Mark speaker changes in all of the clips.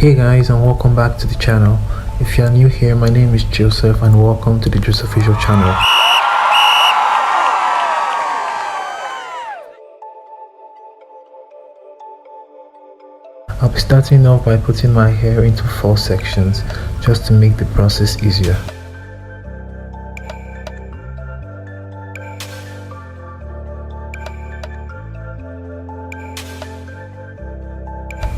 Speaker 1: Hey guys, and welcome back to the channel. If you are new here, my name is Joseph and welcome to the Joseph Official channel. I'll be starting off by putting my hair into 4 sections just to make the process easier.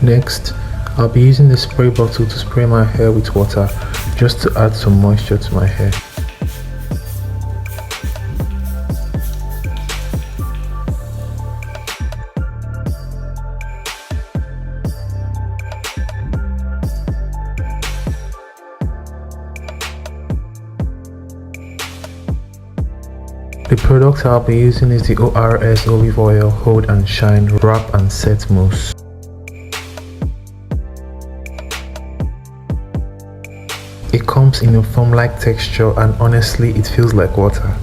Speaker 1: Next, I'll be using the spray bottle to spray my hair with water just to add some moisture to my hair. The product I'll be using is the ORS Olive Oil Hold and Shine Wrap and Set Mousse. It comes in a foam-like texture and honestly it feels like water.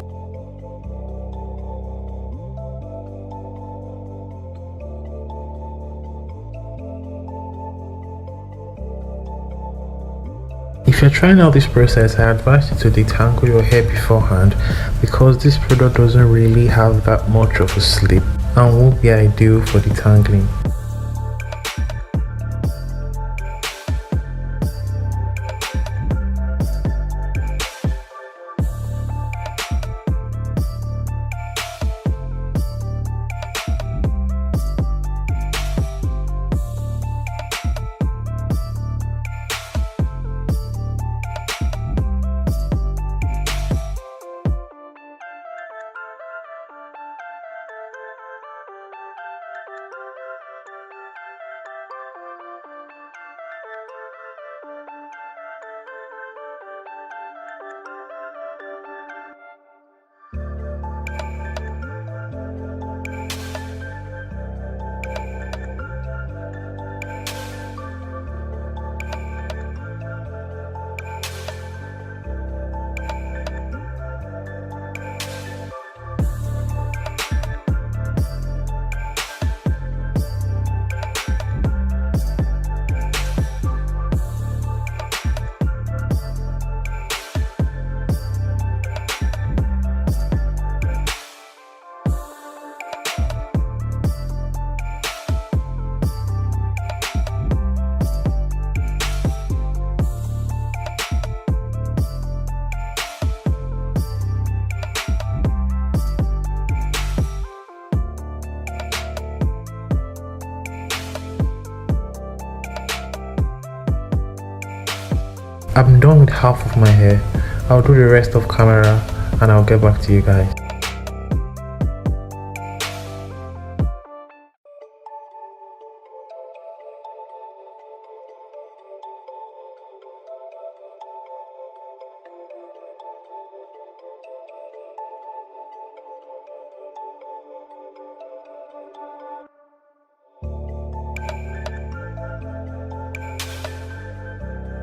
Speaker 1: If you're trying out this process, I advise you to detangle your hair beforehand because this product doesn't really have that much of a slip and won't be ideal for detangling. I'm done with half of my hair. I'll do the rest off camera and I'll get back to you guys.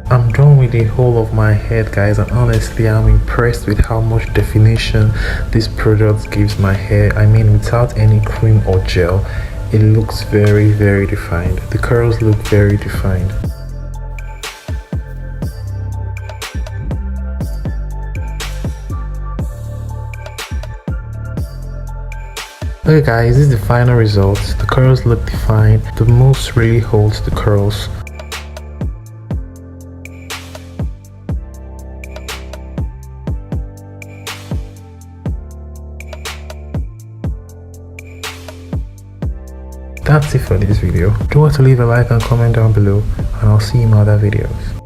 Speaker 1: I'm done with the whole of my head, guys, and honestly I'm impressed with how much definition this product gives my hair. I mean, without any cream or gel, it looks very defined. The curls look very defined. Okay guys, this is the final result. The curls look defined. The mousse really holds the curls. That's it for this video. Don't forget to leave a like and comment down below, and I'll see you in other videos.